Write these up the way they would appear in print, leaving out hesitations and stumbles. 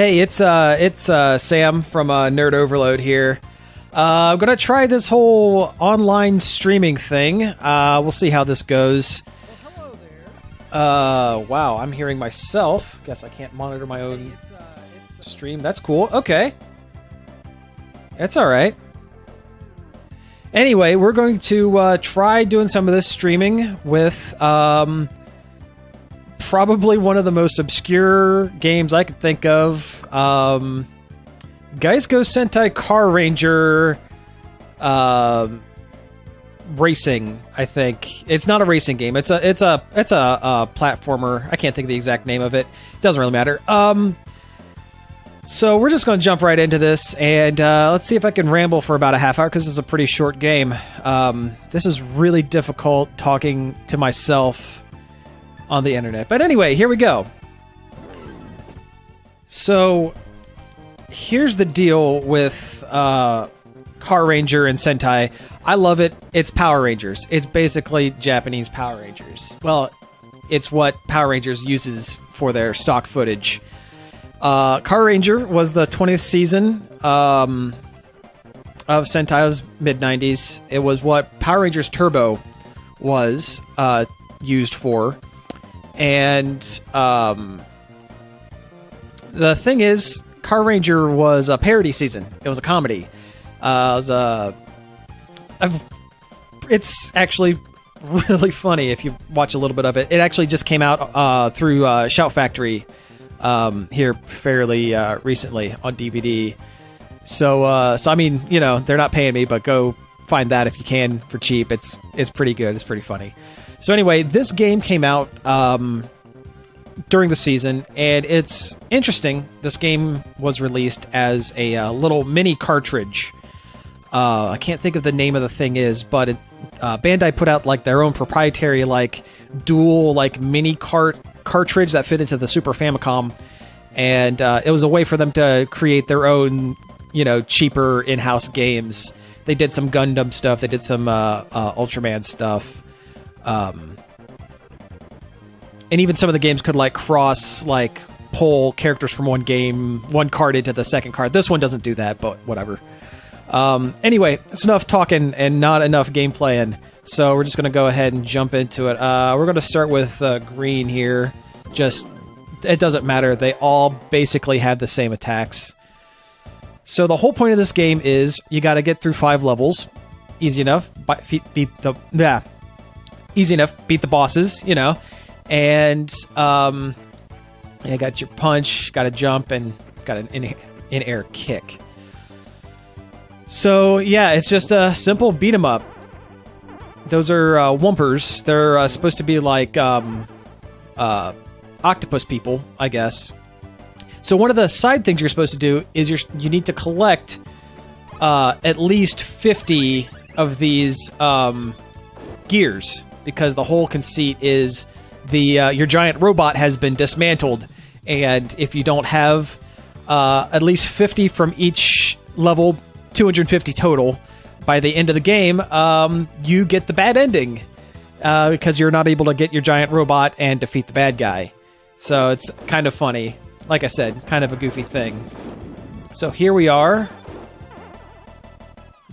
Hey, it's Sam from Nerd Overload here. I'm gonna try this whole online streaming thing. We'll see how this goes. Well, hello there. Wow, I'm hearing myself. Guess I can't monitor my own stream. That's cool. Okay. That's alright. Anyway, we're going to try doing some of this streaming with probably one of the most obscure games I could think of. Gekisou Sentai Carranger racing, I think. It's not a racing game. It's a platformer. I can't think of the exact name of it. It doesn't really matter. So we're just going to jump right into this, and let's see if I can ramble for about a half hour, because it's a pretty short game. This is really difficult talking to myself on the internet. But anyway, here we go. So here's the deal with Carranger and Sentai. I love it. It's Power Rangers. It's basically Japanese Power Rangers. Well, it's what Power Rangers uses for their stock footage. Carranger was the 20th season of Sentai. It was mid-90s. It was what Power Rangers Turbo was used for. And the thing is, Carranger was a parody season. It was a comedy. It's actually really funny if you watch a little bit of it. It actually just came out through Shout Factory here fairly recently on DVD. So I mean, you know, they're not paying me, but go find that if you can for cheap. It's pretty good. It's pretty funny. So anyway, this game came out during the season, and it's interesting. This game was released as a little mini cartridge. I can't think of the name of the thing is, but Bandai put out like their own proprietary like dual like mini cartridge that fit into the Super Famicom, and it was a way for them to create their own, you know, cheaper in-house games. They did some Gundam stuff. They did some Ultraman stuff. And even some of the games could like cross, like pull characters from one game, one card into the second card. This one doesn't do that, but whatever. Anyway, it's enough talking and not enough gameplaying. So we're just going to go ahead and jump into it. We're going to start with green here. Just, it doesn't matter. They all basically have the same attacks. So the whole point of this game is you got to get through 5 levels. Easy enough. Easy enough. Beat the bosses, you know. And you got your punch, got a jump, and got an in-air kick. So yeah, it's just a simple beat 'em up. Those are Wumpers. They're supposed to be like octopus people, I guess. So one of the side things you're supposed to do is you need to collect at least 50 of these gears, because the whole conceit is your giant robot has been dismantled, and if you don't have at least 50 from each level, 250 total, by the end of the game, you get the bad ending, because you're not able to get your giant robot and defeat the bad guy. So it's kind of funny. Like I said, kind of a goofy thing. So here we are.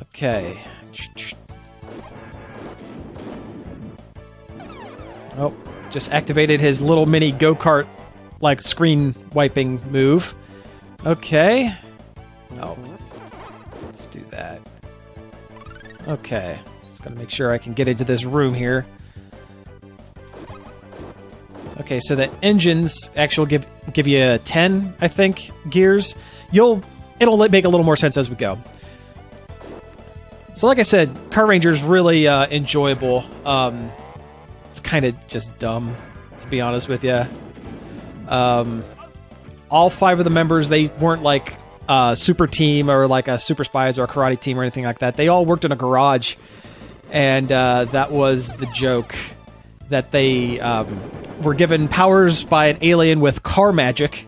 Okay. Oh, just activated his little mini go-kart like screen wiping move. Okay. Oh, let's do that. Okay, just gotta make sure I can get into this room here. Okay, so the engines actually give you 10, I think, gears. It'll make a little more sense as we go. So like I said, Carranger's really enjoyable. It's kind of just dumb, to be honest with you. All 5 of the members, they weren't like a super team or like a super spies or a karate team or anything like that. They all worked in a garage, and that was the joke, that they were given powers by an alien with car magic.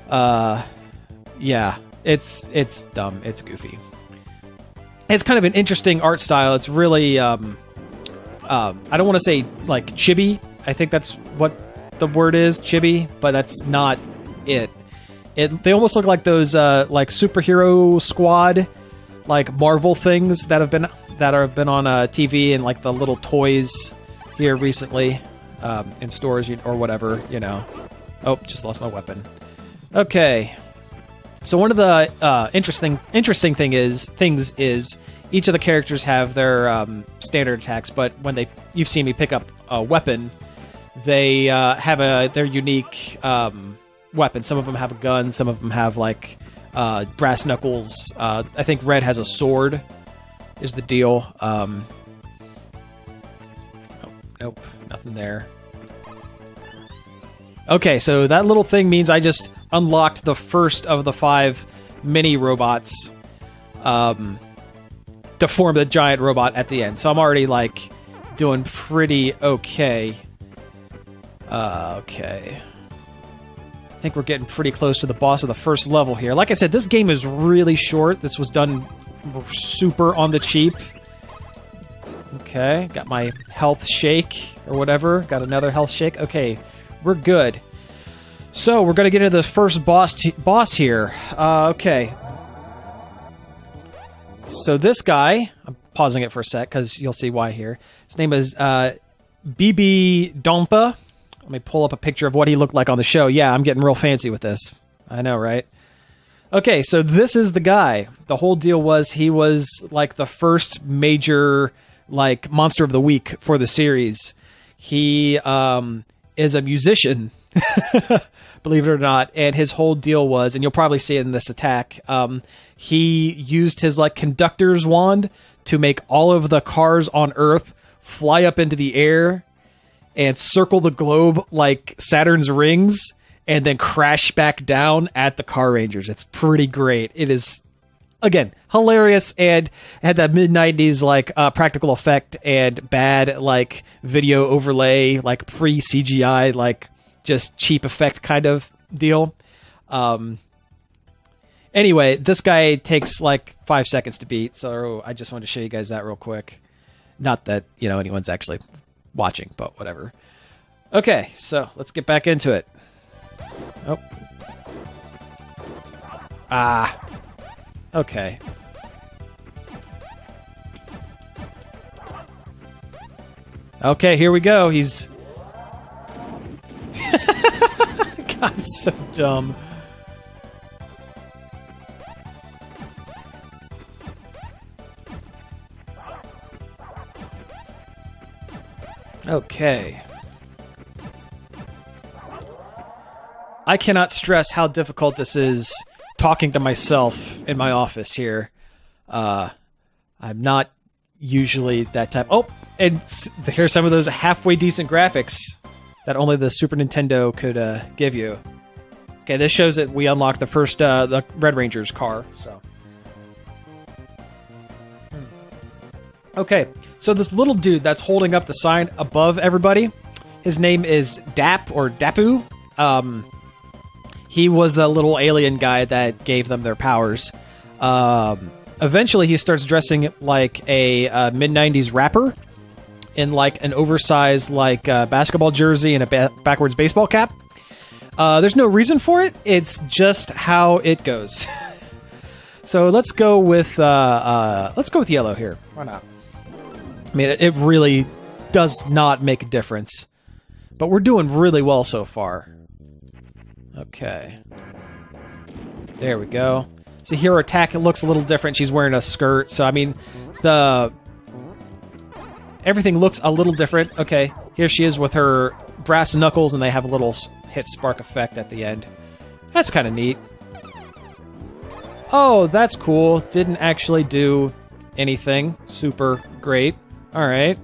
Yeah, it's dumb. It's goofy. It's kind of an interesting art style. It's really, I don't want to say like chibi. I think that's what the word is, chibi, but that's not it. They almost look like those like superhero squad, like Marvel things that have been on TV and like the little toys here recently in stores or whatever, you know. Oh, just lost my weapon. Okay. So one of the interesting things is each of the characters have their standard attacks, but when you've seen me pick up a weapon, they have their unique weapon. Some of them have a gun, some of them have like brass knuckles. I think Red has a sword, is the deal. Oh, nope, nothing there. Okay, so that little thing means I just unlocked the first of the 5 mini robots to form the giant robot at the end. So I'm already like doing pretty okay. Okay. I think we're getting pretty close to the boss of the first level here. Like I said, this game is really short. This was done super on the cheap. Okay, got my health shake or whatever. Got another health shake. Okay, we're good. So we're gonna get into the first boss here. Okay. So this guy, I'm pausing it for a sec because you'll see why here. His name is BB Dompa. Let me pull up a picture of what he looked like on the show. Yeah, I'm getting real fancy with this. I know, right? Okay, so this is the guy. The whole deal was he was like the first major like monster of the week for the series. He is a musician, believe it or not, and his whole deal was, and you'll probably see it in this attack, he used his like conductor's wand to make all of the cars on Earth fly up into the air and circle the globe like Saturn's rings, and then crash back down at the Carrangers. It's pretty great. It is, again, hilarious, and had that mid-90s like practical effect and bad like video overlay, like pre-CGI, like just cheap effect kind of deal. Anyway, this guy takes like 5 seconds to beat, so I just wanted to show you guys that real quick. Not that, you know, anyone's actually watching, but whatever. Okay, so let's get back into it. Oh. Ah. Okay. Okay, here we go. He's... God, it's so dumb. Okay. I cannot stress how difficult this is talking to myself in my office here. I'm not usually that type. Oh, and here's some of those halfway decent graphics that only the Super Nintendo could give you. Okay, this shows that we unlocked the first the Red Ranger's car. So, okay, so this little dude that's holding up the sign above everybody, his name is Dap or Dapu. He was the little alien guy that gave them their powers. Eventually, he starts dressing like a mid-90s rapper in like an oversized like basketball jersey and a backwards baseball cap. There's no reason for it. It's just how it goes. So let's go with yellow here. Why not? I mean, it really does not make a difference, but we're doing really well so far. Okay. There we go. See, here her attack looks a little different. She's wearing a skirt, so I mean, everything looks a little different. Okay, here she is with her brass knuckles, and they have a little hit spark effect at the end. That's kind of neat. Oh, that's cool. Didn't actually do anything. Super great. All right.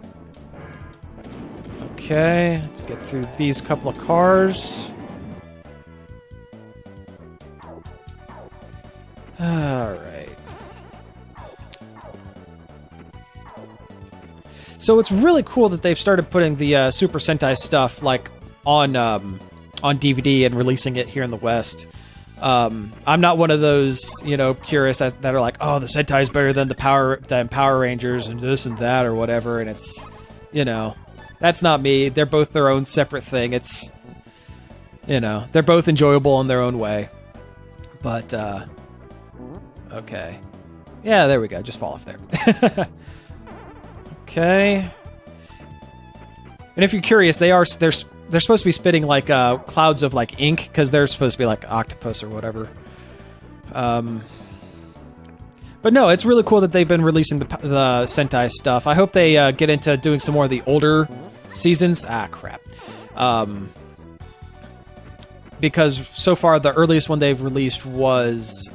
Okay, let's get through these couple of cars. Alright. So it's really cool that they've started putting the Super Sentai stuff like on DVD and releasing it here in the West. I'm not one of those, you know, purists that are like, oh, the Sentai is better than the Power Rangers and this and that or whatever, and it's, you know, that's not me. They're both their own separate thing. It's, you know, they're both enjoyable in their own way. But, okay. Yeah, there we go. Just fall off there. Okay. And if you're curious, they're supposed to be spitting like clouds of like ink because they're supposed to be like octopus or whatever. But no, it's really cool that they've been releasing the Sentai stuff. I hope they get into doing some more of the older seasons. Ah, crap. Because so far the earliest one they've released was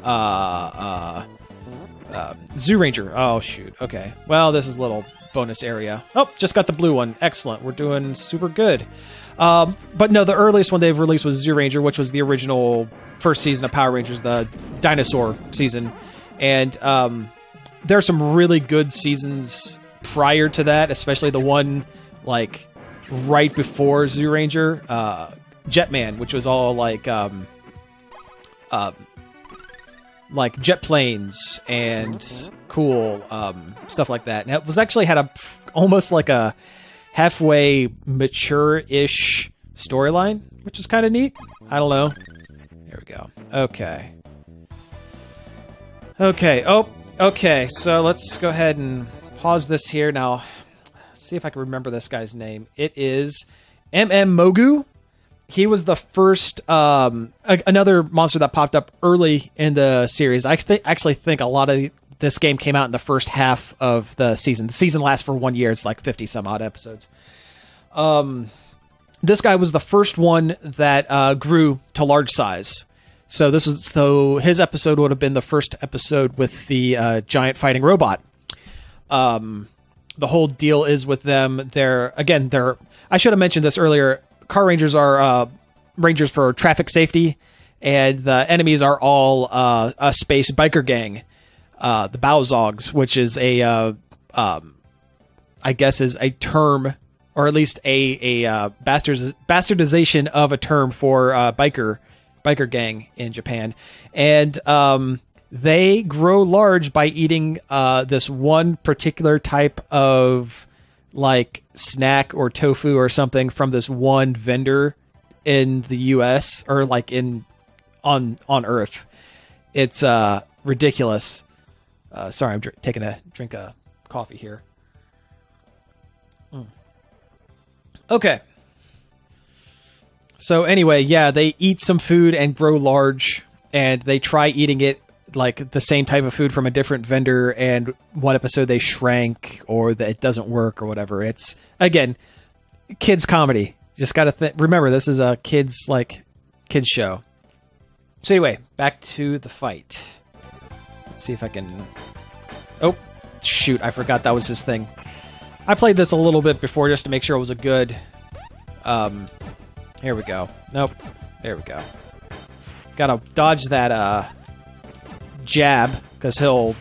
Zoo Ranger. Oh, shoot. Okay. Well, this is a little bonus area. Oh, just got the blue one. Excellent. We're doing super good. But no, the earliest one they've released was Zoo Ranger, which was the original first season of Power Rangers, the dinosaur season. And there are some really good seasons prior to that, especially the one like right before Zoo Ranger, Jetman, which was all like jet planes and cool stuff like that. And it was actually had almost like a halfway mature-ish storyline, which is kind of neat. I don't know. There we go. Okay. Okay. Oh, okay. So let's go ahead and pause this here now. See if I can remember this guy's name. It is M.M. Mogu. He was the first, another monster that popped up early in the series. I actually think a lot of this game came out in the first half of the season. The season lasts for 1 year. It's like 50 some odd episodes. This guy was the first one that grew to large size. So his episode would have been the first episode with the giant fighting robot. The whole deal is with them. I should have mentioned this earlier. Car Rangers are rangers for traffic safety, and the enemies are all a space biker gang, the Baozogs, which is I guess is a term, or at least a bastardization of a term for biker gang in Japan. And they grow large by eating this one particular type of like snack or tofu or something from this one vendor in the US, or like on Earth. It's ridiculous. Sorry, I'm taking a drink of coffee here. Okay. So anyway, yeah, they eat some food and grow large, and they try eating it like the same type of food from a different vendor, and one episode they shrank, or that it doesn't work or whatever. It's, again, kids comedy. Just gotta remember, this is a kids show. So anyway, back to the fight. Let's see if I can... Oh, shoot, I forgot that was his thing. I played this a little bit before just to make sure it was a good... Here we go. Nope. There we go. Gotta dodge that, jab, because he'll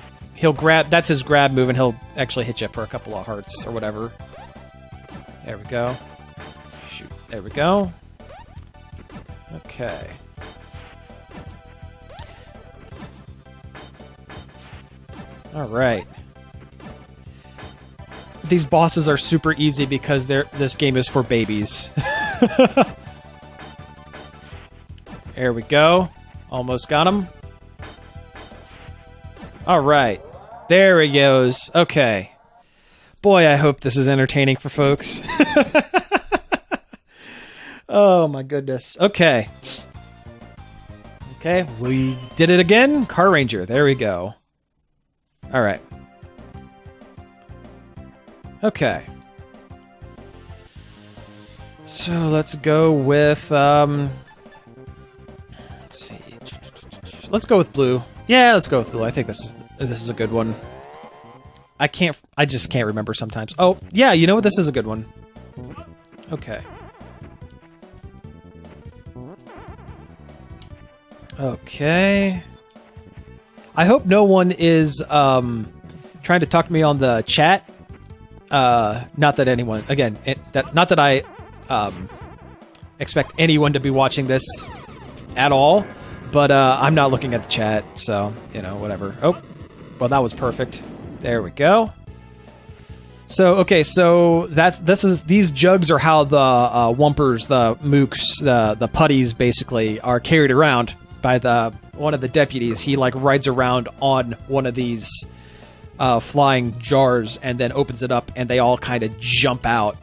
grab... That's his grab move, and he'll actually hit you for a couple of hearts or whatever. There we go. Shoot. There we go. Okay. Alright. These bosses are super easy because this game is for babies. There we go. Almost got him. Alright. There he goes. Okay. Boy, I hope this is entertaining for folks. Oh my goodness. Okay. Okay, we did it again. Carranger. There we go. Alright. Okay. So let's go with, let's see. Let's go with blue. Yeah, let's go with blue. I think this is a good one. I just can't remember sometimes. Oh, yeah, you know what? This is a good one. Okay. Okay. I hope no one is trying to talk to me on the chat. Not that anyone, again, not that I expect anyone to be watching this at all, but I'm not looking at the chat, so, you know, whatever. Oh, well, that was perfect. There we go. So, okay, so these jugs are how the Wumpers, the Mooks, the putties basically are carried around by the one of the deputies, he like rides around on one of these flying jars and then opens it up and they all kind of jump out.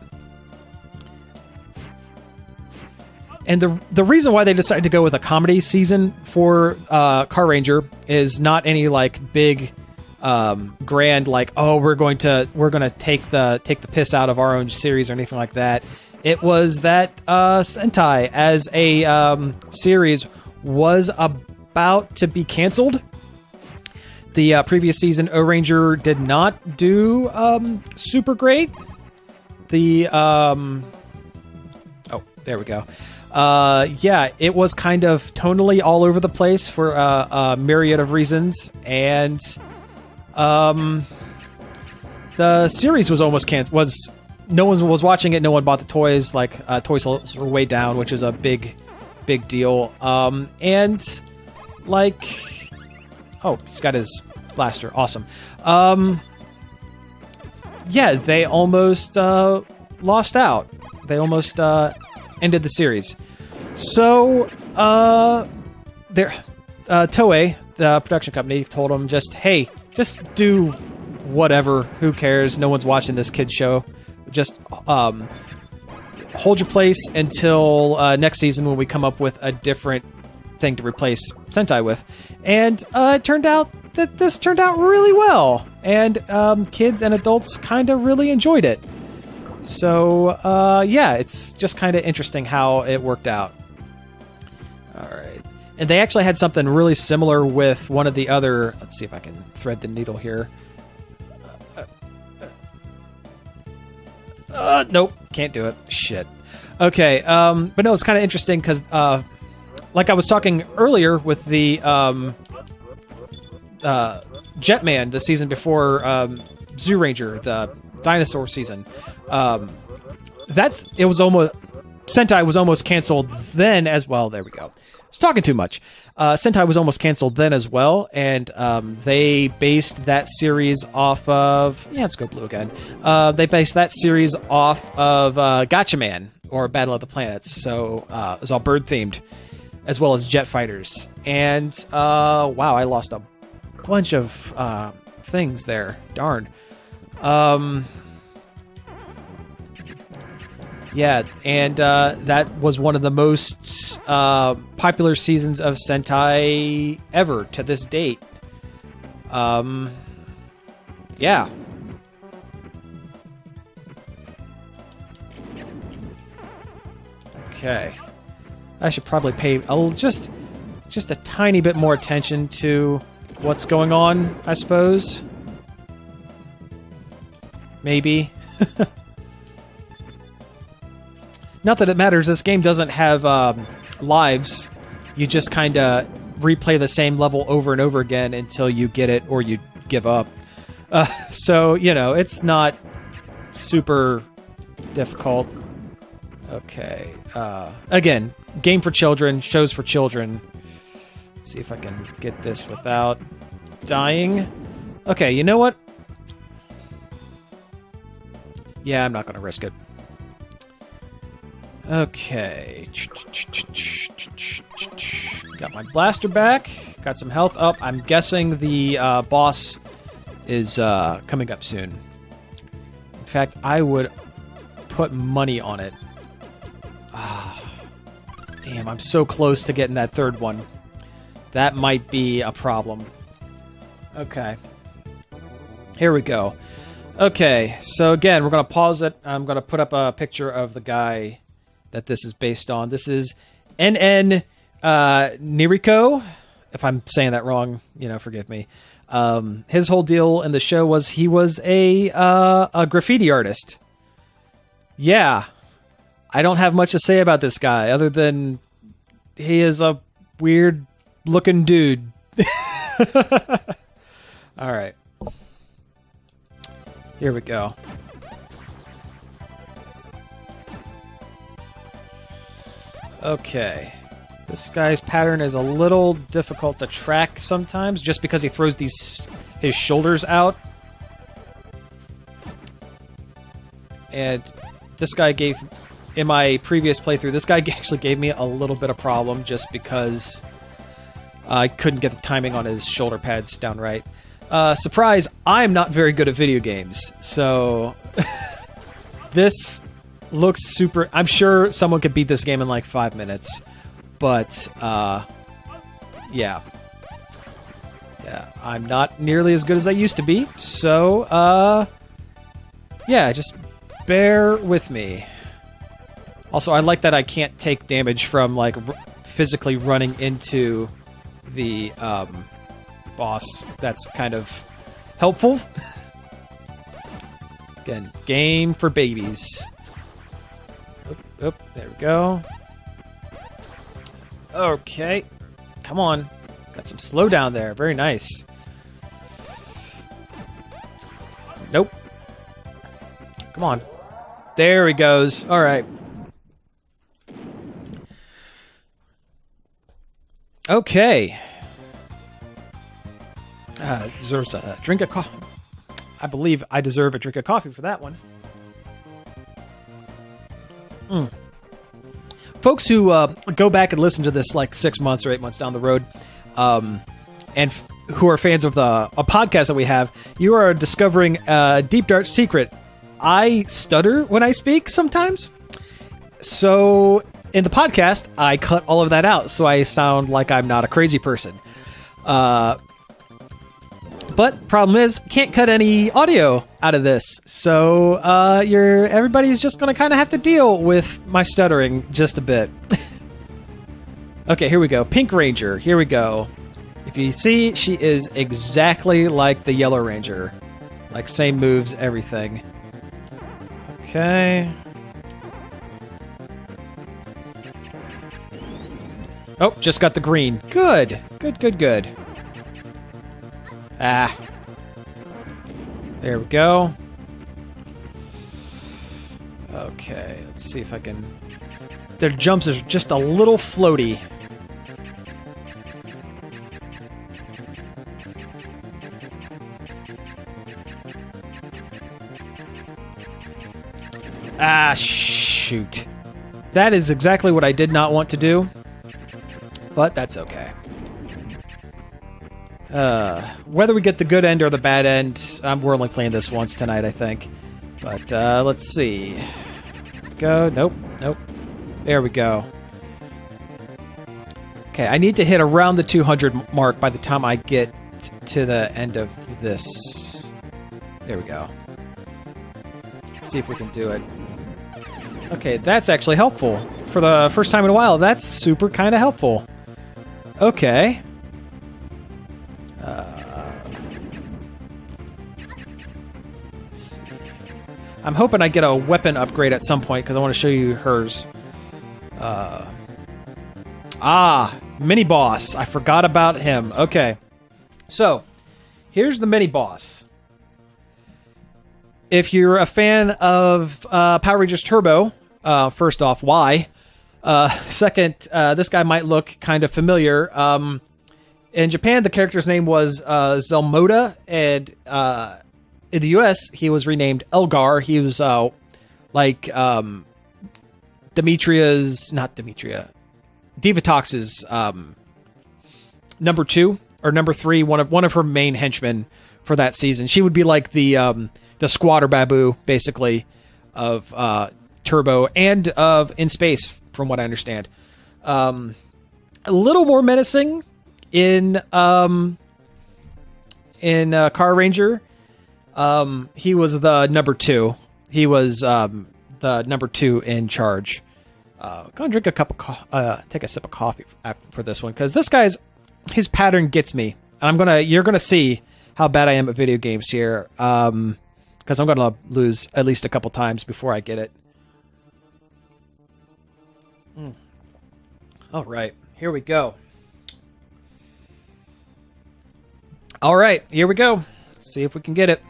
And the reason why they decided to go with a comedy season for Carranger is not any like big grand like, oh, we're going to take the piss out of our own series or anything like that. It was that Sentai as a series was about to be canceled. The previous season, O-Ranger did not do super great. The oh, there we go. Yeah, it was kind of tonally all over the place for a myriad of reasons, and the series was almost canceled. No one was watching it. No one bought the toys. Like toy sales were way down, which is a big deal. And like, oh, he's got his blaster. Awesome. Yeah, they almost lost out. They almost ended the series. So, Toei, the production company, told them just do whatever. Who cares? No one's watching this kid show. Just hold your place until next season when we come up with a different thing to replace Sentai with. And it turned out that this turned out really well. And kids and adults kind of really enjoyed it. So, yeah, it's just kind of interesting how it worked out. All right. And they actually had something really similar with one of the other... Let's see if I can thread the needle here. Nope, can't do it. Shit. Okay, but no, it's kind of interesting because, like I was talking earlier with the Jetman, the season before Zyuranger, the dinosaur season. Sentai was almost canceled then as well. There we go. I was talking too much. Sentai was almost canceled then as well, and they based that series off of... Yeah, let's go blue again. They based that series off of Gatchaman, or Battle of the Planets, so it was all bird-themed, as well as jet fighters. And, wow, I lost a bunch of things there. Darn. Yeah, and that was one of the most popular seasons of Sentai ever to this date. Yeah. Okay. I should probably pay just a tiny bit more attention to what's going on, I suppose. Maybe. Not that it matters. This game doesn't have lives. You just kind of replay the same level over and over again until you get it or you give up. So, you know, it's not super difficult. Okay. Again, game for children, shows for children. Let's see if I can get this without dying. Okay, you know what? Yeah, I'm not going to risk it. Okay. Got my blaster back. Got some health up. I'm guessing the boss is coming up soon. In fact, I would put money on it. Damn, I'm so close to getting that third one. That might be a problem. Okay. Here we go. Okay, so again, we're going to pause it. I'm going to put up a picture of the guy that this is based on. This is NN Niriko. If I'm saying that wrong, you know, forgive me. His whole deal in the show was he was a graffiti artist. Yeah. I don't have much to say about this guy other than he is a weird looking dude. All right. Here we go. Okay. This guy's pattern is a little difficult to track sometimes just because he throws his shoulders out. And this guy in my previous playthrough, this guy actually gave me a little bit of problem just because I couldn't get the timing on his shoulder pads down right. Surprise, I'm not very good at video games, so this looks super... I'm sure someone could beat this game in like 5 minutes, but yeah. Yeah, I'm not nearly as good as I used to be, so yeah, just bear with me. Also, I like that I can't take damage from like physically running into the boss. That's kind of helpful. Again, game for babies. Oop, there we go. Okay, come on. Got some slowdown there. Very nice. Nope. Come on. There he goes. All right. Okay. Deserves a drink of coffee. I believe I deserve a drink of coffee for that one. Folks who go back and listen to this like 6 months or 8 months down the road, and who are fans of a podcast that we have, you are discovering a deep dark secret. I stutter when I speak sometimes. So in the podcast, I cut all of that out so I sound like I'm not a crazy person. But problem is, can't cut any audio out of this. So everybody's just going to kind of have to deal with my stuttering just a bit. Okay, here we go. Pink Ranger. Here we go. If you see, she is exactly like the Yellow Ranger. Like, same moves, everything. Okay. Oh, just got the green. Good. Good. Ah. There we go. Okay, let's see if I can... Their jumps are just a little floaty. Ah, shoot. That is exactly what I did not want to do. But that's okay. Whether we get the good end or the bad end, we're only playing this once tonight, I think. But let's see. Go. Nope. There we go. Okay, I need to hit around the 200 mark by the time I get to the end of this. There we go. Let's see if we can do it. Okay, that's actually helpful. For the first time in a while, that's super kind of helpful. Okay. Let's see. I'm hoping I get a weapon upgrade at some point because I want to show you hers. Mini boss. I forgot about him. Okay. So, here's the mini boss. If you're a fan of Power Rangers Turbo, first off, why? Second, this guy might look kind of familiar. In Japan, the character's name was Zelmoda, and in the US, he was renamed Elgar. He was Divatox's number 2 or number 3, one of her main henchmen for that season. She would be like the squatter babu, basically, of Turbo and of In Space, from what I understand. A little more menacing in Carranger. He was the number 2. He was the number 2 in charge. Go and drink take a sip of coffee for this one, because this guy's his pattern gets me, and you're gonna see how bad I am at video games here, because I'm gonna lose at least a couple times before I get it. All right, here we go. All right, here we go. Let's see if we can get it.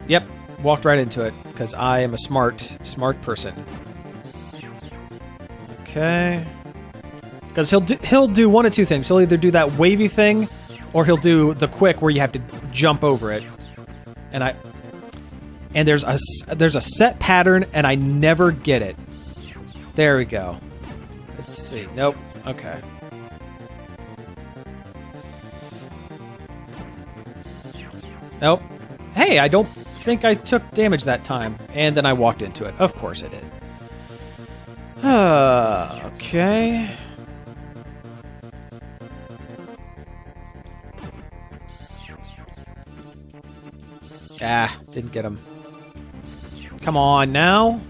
Yep, walked right into it because I am a smart person. Okay. Because he'll do one of two things. He'll either do that wavy thing, or he'll do the quick where you have to jump over it. And there's a set pattern, and I never get it. There we go. Let's see. Nope. Okay. Nope. Hey, I don't think I took damage that time. And then I walked into it. Of course I did. Okay. Ah, didn't get him. Come on now.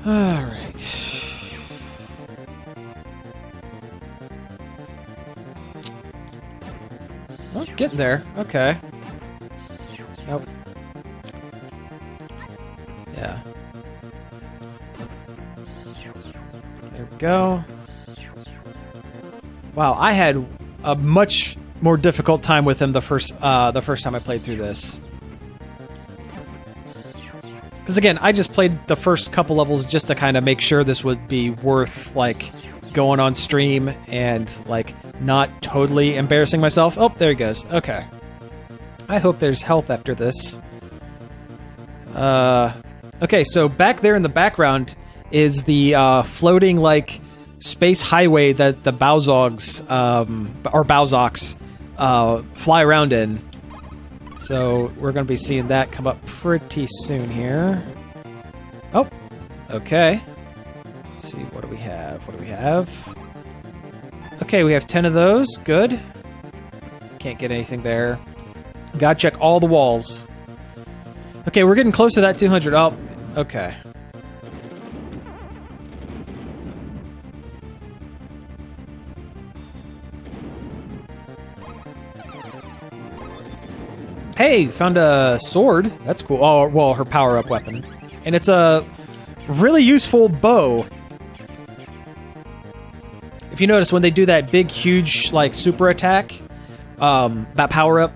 Alright. Oh, getting there. Okay. Nope. Yeah. There we go. Wow, I had a much more difficult time with him the first time I played through this. Because again, I just played the first couple levels just to kind of make sure this would be worth, like, going on stream and, like, not totally embarrassing myself. Oh, there he goes. Okay. I hope there's health after this. Okay, so back there in the background is the floating, like, space highway that the Bowzogs, or Bowzoks, fly around in. So we're going to be seeing that come up pretty soon here. Oh, okay. Let's see, what do we have? What do we have? Okay, we have 10 of those. Good. Can't get anything there. Gotta check all the walls. Okay, we're getting close to that 200. Oh, okay. Hey, found a sword. That's cool. Oh, well, her power-up weapon. And it's a really useful bow. If you notice, when they do that big, huge, like, super attack, that power-up,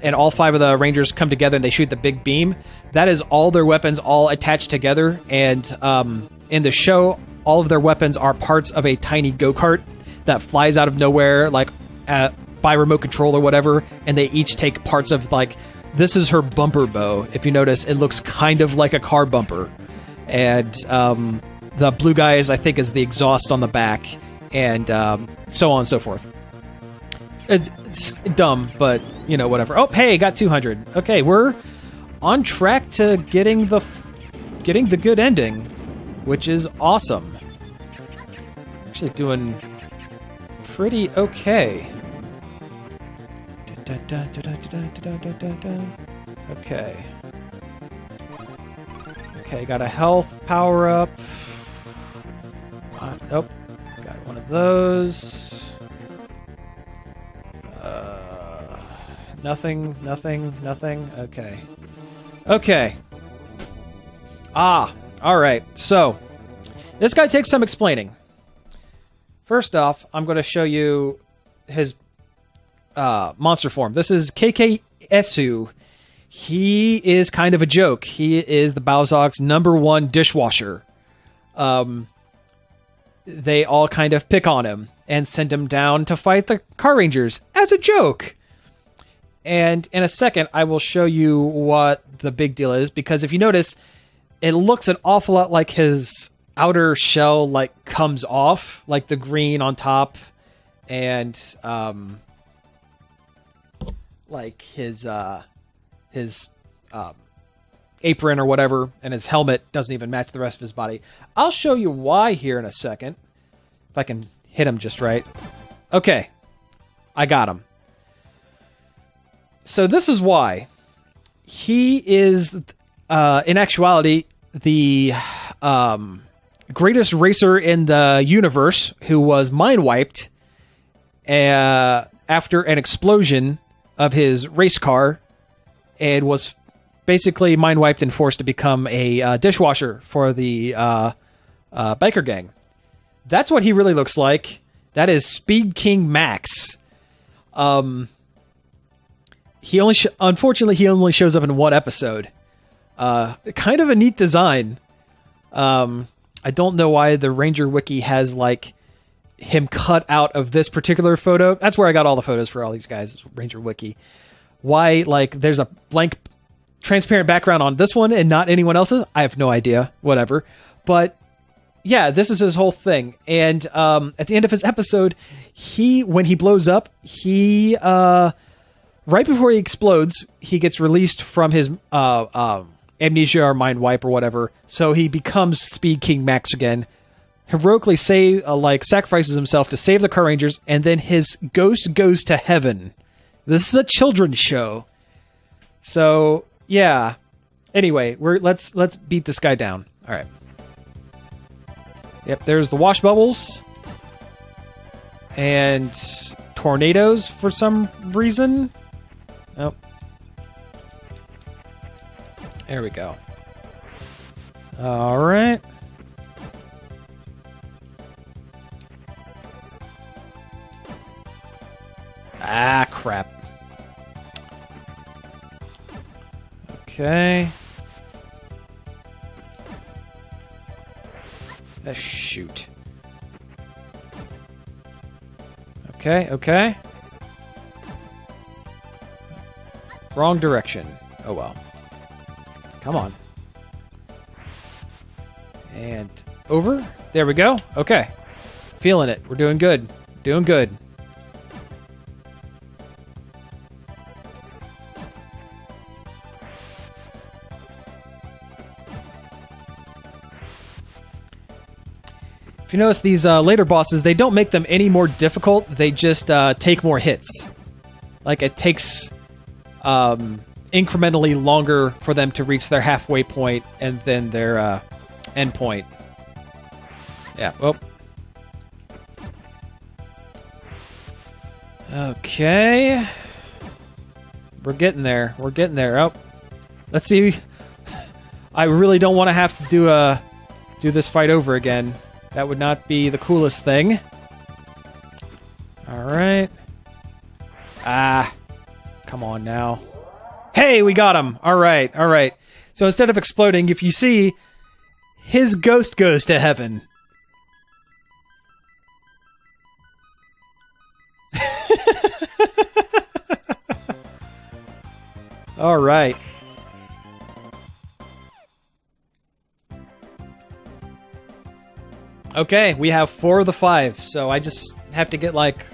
and all 5 of the Rangers come together and they shoot the big beam, that is all their weapons all attached together. And in the show, all of their weapons are parts of a tiny go-kart that flies out of nowhere, like, by remote control or whatever, and they each take parts of, like, this is her bumper bow. If you notice, it looks kind of like a car bumper. And the blue guys, I think, is the exhaust on the back, and so on and so forth. It's dumb, but, you know, whatever. Oh, hey, got 200. Okay, we're on track to getting the good ending, which is awesome. Actually doing pretty okay. Okay. Okay, got a health power up. Oh, got one of those. Nothing. Okay. Okay. Alright. So, this guy takes some explaining. First off, I'm going to show you his monster form. This is Gekisou. He is kind of a joke. He is the Bowzog's #1 dishwasher. They all kind of pick on him and send him down to fight the Carrangers as a joke. And in a second, I will show you what the big deal is, because if you notice, it looks an awful lot like his outer shell, like, comes off, like the green on top, and like his apron or whatever, and his helmet doesn't even match the rest of his body. I'll show you why here in a second, if I can hit him just right. Okay, I got him. So this is why. He is, in actuality, the greatest racer in the universe who was mind-wiped after an explosion of his race car, and was basically mind-wiped and forced to become a dishwasher for the biker gang. That's what he really looks like. That is Speed King Max. He only unfortunately he only shows up in one episode. Kind of a neat design. I don't know why the Ranger Wiki has, like, him cut out of this particular photo. That's where I got all the photos for all these guys, Ranger Wiki. Why, like, there's a blank transparent background on this one and not anyone else's, I have no idea. Whatever. But yeah, this is his whole thing. And at the end of his episode, when he blows up, he right before he explodes, he gets released from his amnesia or mind wipe or whatever. So he becomes Speed King Max again. Heroically sacrifices himself to save the Carrangers, and then his ghost goes to heaven. This is a children's show. So, yeah. Anyway, let's beat this guy down. All right. Yep, there's the wash bubbles. And tornadoes for some reason. Oh. There we go. All right. Ah, crap. Okay. Shoot. Okay. Wrong direction. Oh well. Come on. And over. There we go. Okay. Feeling it. We're doing good. Doing good. If you notice, these later bosses, they don't make them any more difficult. They just take more hits. Like, it takes incrementally longer for them to reach their halfway point and then their end point. Yeah, well. Okay. We're getting there. We're getting there. Oh. Let's see. I really don't want to have to do this fight over again. That would not be the coolest thing. Alright. Ah. Come on now. Hey, we got him! Alright, alright. So instead of exploding, if you see, his ghost goes to heaven. Alright. Okay, we have 4 of the 5, so I just have to get, like...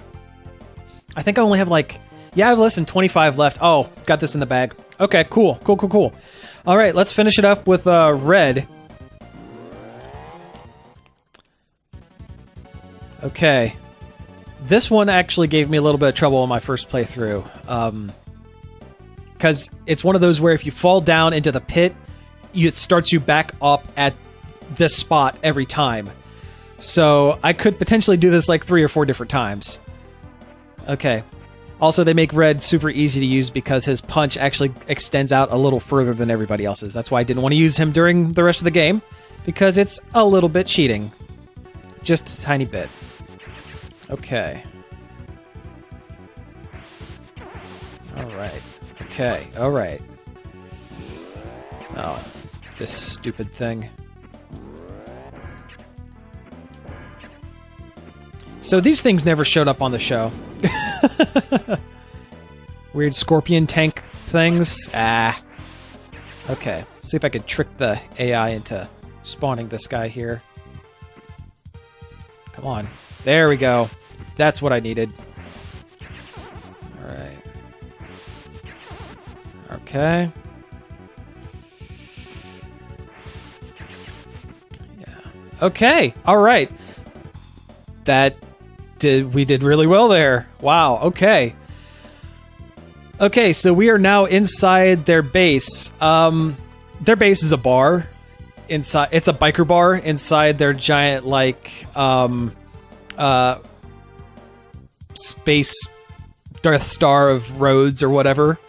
I think I only have, like... Yeah, I have less than 25 left. Oh, got this in the bag. Okay, cool. Cool. Alright, let's finish it up with red. Okay. This one actually gave me a little bit of trouble on my first playthrough. Because it's one of those where if you fall down into the pit, it starts you back up at this spot every time. So I could potentially do this like 3 or 4 different times. Okay. Also, they make red super easy to use because his punch actually extends out a little further than everybody else's. That's why I didn't want to use him during the rest of the game, because it's a little bit cheating. Just a tiny bit. Okay. Alright. Okay, alright. Oh, this stupid thing. So these things never showed up on the show. Weird scorpion tank things. Ah. Okay. See if I could trick the AI into spawning this guy here. Come on. There we go. That's what I needed. Alright. Okay. Yeah. Okay. Alright. We did really well there. Wow, okay. Okay, so we are now inside their base. Their base is a bar. It's a biker bar inside their giant, like, space Death Star of roads or whatever.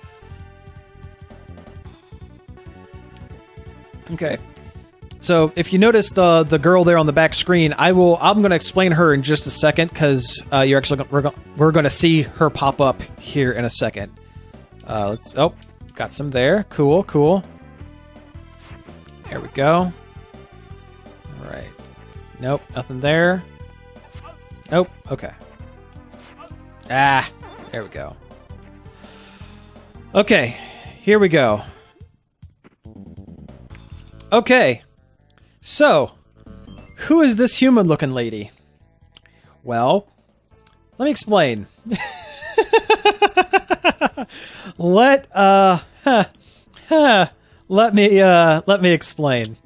Okay. So if you notice the girl there on the back screen, I'm going to explain her in just a second, because we're going to see her pop up here in a second. Got some there. Cool. There we go. All right. Nope, nothing there. Nope. Okay. Ah, there we go. Okay, here we go. Okay. So, Who is this human-looking lady? Well, let me explain. Let me explain.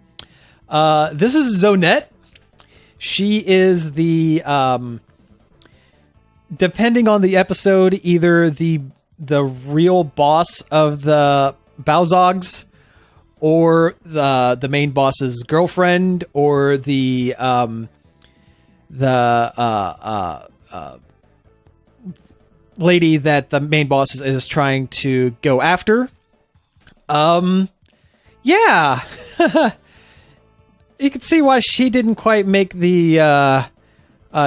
This is Zonette. She is the depending on the episode, either the real boss of the Bowzogs, or the main boss's girlfriend, or the lady that the main boss is trying to go after. Yeah. You can see why she didn't quite make the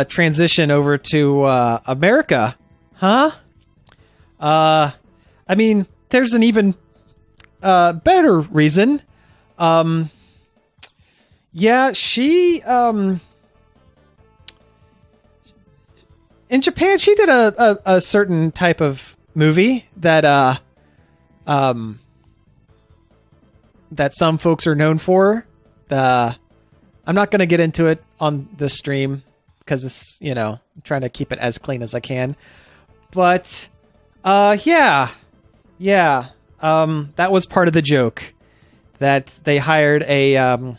transition over to America, huh? I mean, there's an even better reason. Yeah, she in Japan, she did a certain type of movie that that some folks are known for. I'm not going to get into it on this stream because it's, you know, I'm trying to keep it as clean as I can. But yeah, that was part of the joke, that they hired an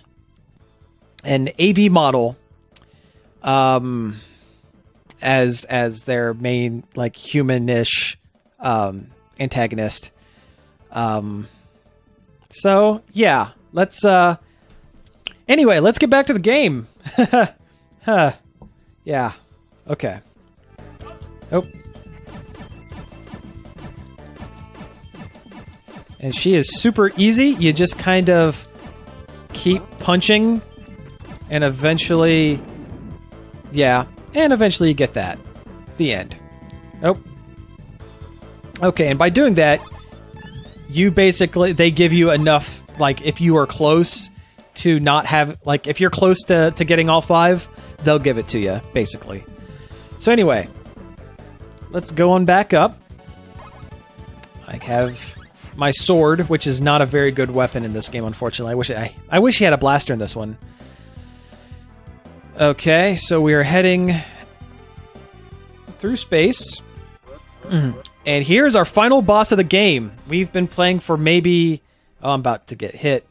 AV model as their main, like, humanish antagonist. So yeah, let's anyway, let's get back to the game. Yeah. Okay. Oh. And she is super easy. You just kind of keep punching, and eventually, yeah, and eventually you get that. The end. Oh. Okay, and by doing that, you basically, they give you enough, like, if you are close to not have, like, if you're close to getting all 5, they'll give it to you, basically. So anyway, let's go on back up. I have my sword, which is not a very good weapon in this game, unfortunately. I wish he had a blaster in this one. Okay, so we are heading through space. And here's our final boss of the game. We've been playing for maybe... Oh, I'm about to get hit.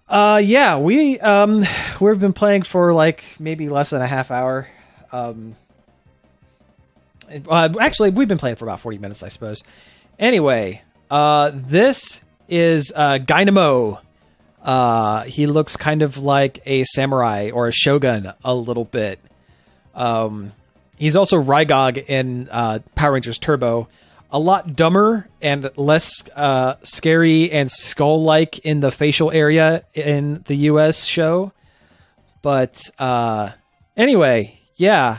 Yeah, we've been playing for like maybe less than a half hour. Actually, we've been playing for about 40 minutes, I suppose. Anyway, this is Dynamo. He looks kind of like a samurai or a shogun a little bit. He's also Rygog in Power Rangers Turbo. A lot dumber and less scary and skull-like in the facial area in the US show. But anyway, yeah,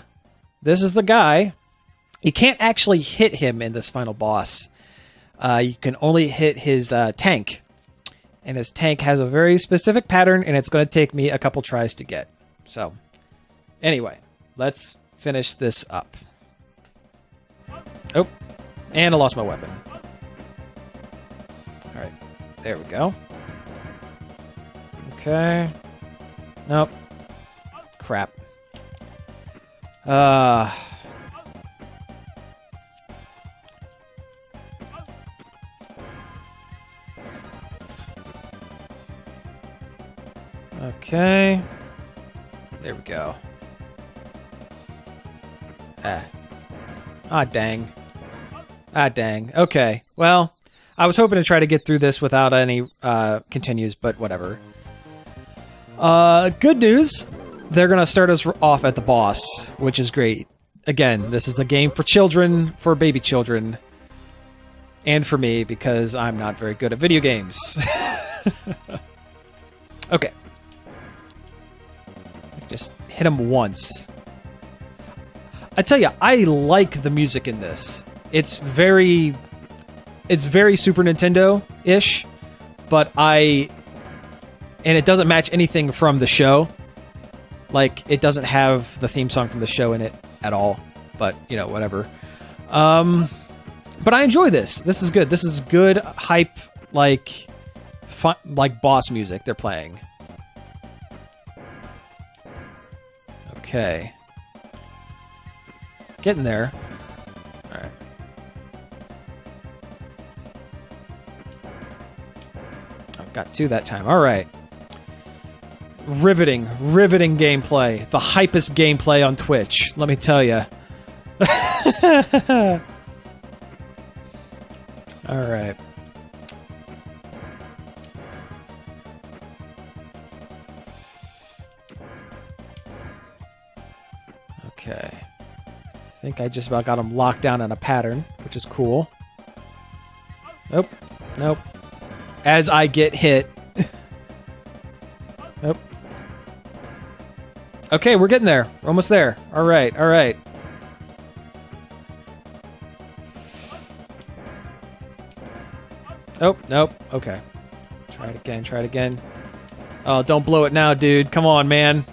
this is the guy. You can't actually hit him in this final boss. You can only hit his tank. And his tank has a very specific pattern, and it's going to take me a couple tries to get. So, anyway, let's finish this up. Oh. And I lost my weapon. Alright. There we go. Okay. Nope. Crap. Okay. There we go. Dang. Dang. Okay. Well, I was hoping to try to get through this without any continues, but whatever. Good news. They're going to start us off at the boss, which is great. Again, this is the game for children, for baby children, and for me, because I'm not very good at video games. Okay. Just hit him once. I tell you, I like the music in this. It's very Super Nintendo-ish, but and it doesn't match anything from the show. Like, it doesn't have the theme song from the show in it at all, but, you know, whatever. But I enjoy this. This is good. This is good hype, like, fun, like boss music they're playing. Okay. Getting there. Alright. Oh, got two that time. Alright. Riveting gameplay. The hypest gameplay on Twitch, let me tell you. Alright. Okay. I think I just about got him locked down in a pattern, which is cool. Nope. Nope. As I get hit. Nope. Okay, we're getting there. We're almost there. Alright, alright. Oh, nope. Okay. Try it again, try it again. Oh, don't blow it now, dude. Come on, man.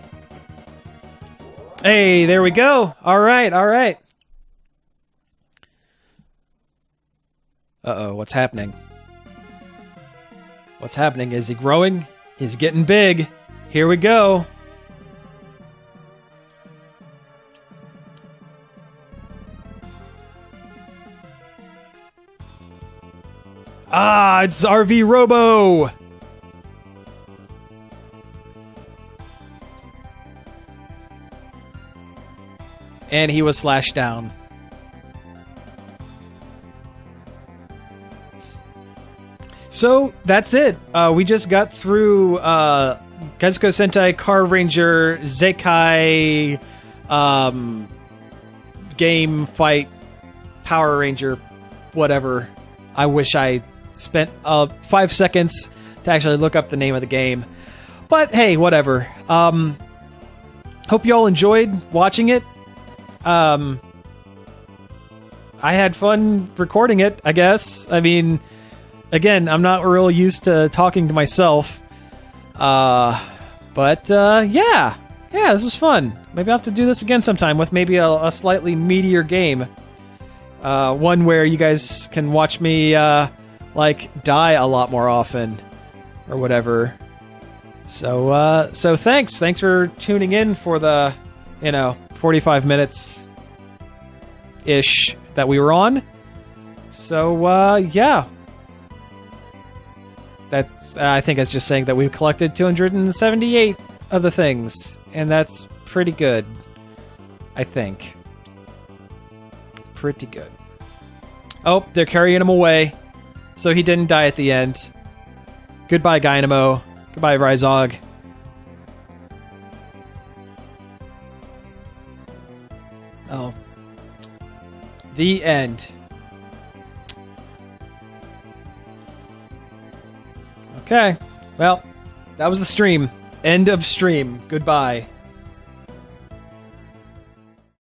Hey, there we go. Alright, alright. Uh-oh, what's happening? What's happening? Is he growing? He's getting big. Here we go. Ah, it's RV Robo! And he was slashed down. So, that's it. We just got through Gekisou Sentai Carranger Zenkai game fight Power Ranger whatever. I wish I spent 5 seconds to actually look up the name of the game. But hey, whatever. Hope you all enjoyed watching it. I had fun recording it, I guess. I mean, again, I'm not real used to talking to myself. But yeah, this was fun. Maybe I'll have to do this again sometime with maybe a slightly meatier game. One where you guys can watch me, like, die a lot more often. Or whatever. So thanks. Thanks for tuning in for the, 45 minutes-ish that we were on. So, yeah. I think it's just saying that we've collected 278 of the things. And that's pretty good. I think. Pretty good. Oh, they're carrying him away. So he didn't die at the end. Goodbye, Dynamo. Goodbye, Ryzog. Oh. The end. Okay. Well, that was the stream. End of stream. Goodbye.